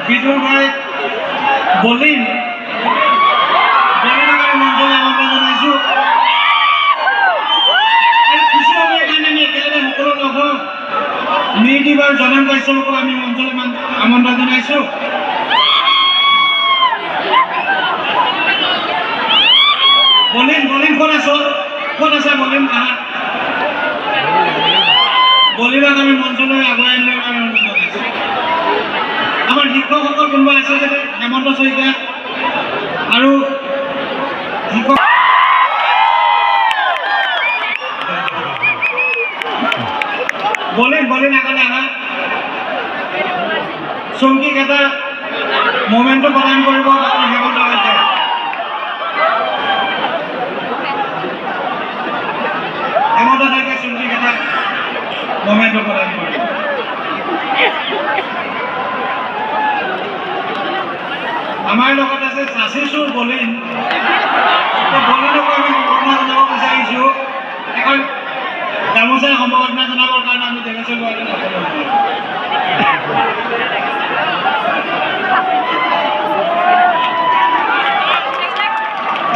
বিদুৰ ভাই বলিন আমি মঞ্চলে আমন্ত্ৰণ জানাইছোঁ আৰু খুশি হ'ব এইকাৰণে আমি একেলগে সকলো লগ হওঁ নিৰ্দিবাৰ জনম কাশ্যপকো আমি মঞ্চলে আমন্ত্ৰণ জনাইছোঁ বলিন ক'ত আছে বলিন আহা বলিবাক আমি মঞ্চলৈ আগুৱাই আনিবৰ কাৰণে অনুৰোধ জনাইছোঁ আমাৰ শিক্ষকসকল কোনোবা আছে যদি হেমন্ত শইকীয়া আৰু শিক্ষক বলিন আগলৈ আহা চৌকীক এটা মোমেণ্টটো প্ৰদান কৰিব ডক্টৰ হেমন্ত শইকীয়াই হেমন্ত শইকীয়া চৌকীক এটা মোমেণ্টটো প্ৰদান কৰিব আমাৰ লগত আছে চাচিচুৰ বলিন বলিনকো আমি সম্বৰ্ধনা জনাব বিচাৰিছোঁ এখন গামোচাৰে সম্বৰ্ধনা জনাবৰ কাৰণে আমি দেৱেশ্বৰ বৰাক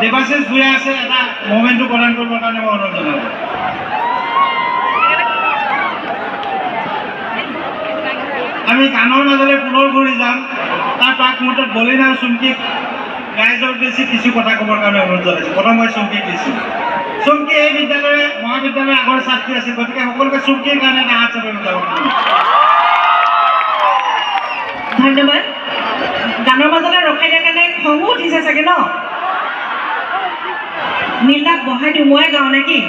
দেৱাশিষ ভূঞা আছে এটা মোমেণ্টটো প্ৰদান কৰিবৰ কাৰণে মই অনুৰোধ জনাব আমি গানৰ মাজলৈ পুনৰ ঘূৰি যাম তাৰ প্ৰাক মুহূৰ্তত বলিন আৰু চুমকিক ৰাইজৰ উদ্দেশ্যে কিছু কথা ক'বৰ কাৰণে অনুৰোধ জনাইছোঁ প্ৰথম মই চুমকিক দিছোঁ চুমকি এই বিদ্যালয়ৰ মহাবিদ্যালয়ৰ আগৰ ছাত্ৰী আছিল গতিকে সকলোকে চুমকিৰ কাৰণে এটা হাত চাপৰি যাব ধন্যবাদ গানৰ মাজলৈ ৰখাই দিয়াৰ কাৰণে খঙো উঠিছে চাগে ন নীলাক বহাই দিওঁ মই গাওঁ নেকি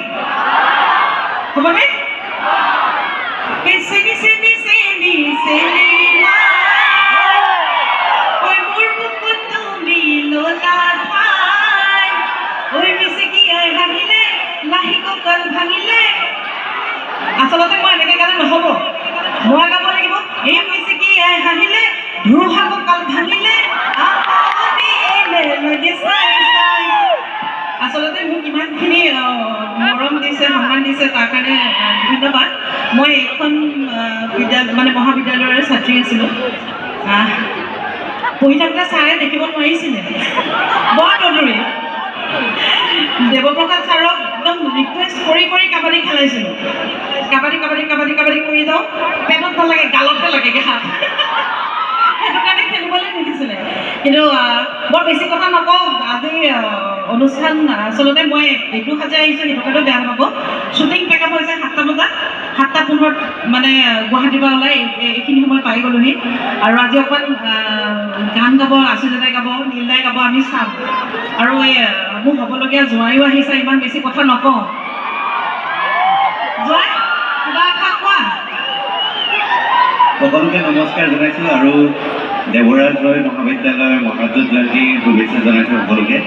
হ'বনে আচলতে মই এনেকৈ গালে নহ'ব মই গাব লাগিব এই হৈছে কি হাঁহিলে ধুহাক কাল ভাঙিলে আচলতে মোক ইমানখিনি মৰম দিছে সন্মান দিছে তাৰ কাৰণে ধন্যবাদ মই এইখন মানে মহাবিদ্যালয়ৰ ছাত্ৰী আছিলোঁ পঢ়ি থাকোঁতে ছাৰে দেখিব নোৱাৰিছিলে বৰ তদুৰি দেৱপ্ৰসাদ ছাৰক একদম ৰিকুৱেষ্ট কৰি কাবাডী খেলাইছিলোঁ কাবাডী কৰি যাওঁ পেটত নালাগে গালতহে লাগে হাত সেইটো কাৰণে খেলিবলৈ নিদিছিলে কিন্তু বৰ বেছি কথা নকওঁ আজি অনুষ্ঠান আচলতে মই এইটো সাজাই আহিছোঁ সেইটো কাৰণেও বেয়া নাপাব শ্বুটিং পেকআপ হৈছে 7টা বজাত 7:15 মানে গুৱাহাটীৰ পৰা ওলাই এইখিনি সময় পাই গ'লোহি আৰু আজি অকণমান গান গাব আচুদাদাই গাব নীলদাই গাব আমি চাম আৰু এই মোৰ হ'বলগীয়া জোৱাইও আহিছে ইমান বেছি কথা নকওঁ জোৱাই কিবা এষাৰ কোৱা সকলোকে নমস্কাৰ জনাইছোঁ আৰু দেৱৰাজ ৰয় মহাবিদ্যালয়ৰ মহাদ্যুত জয়ন্তীৰ শুভেচ্ছা জনাইছোঁ সকলোকে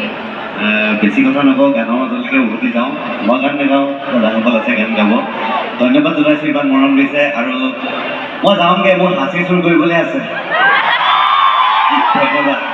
বেছি কথা নকওঁ গানৰ মাজলৈকে উভতি যাওঁ মই গান নাগাওঁ দাদাসকল আছে গান গাব ধন্যবাদ জনাইছোঁ ইমান মৰম দিছে আৰু মই যাওঁগৈ মোৰ হাঁচি চুৰ কৰিবলৈ আছে ধন্যবাদ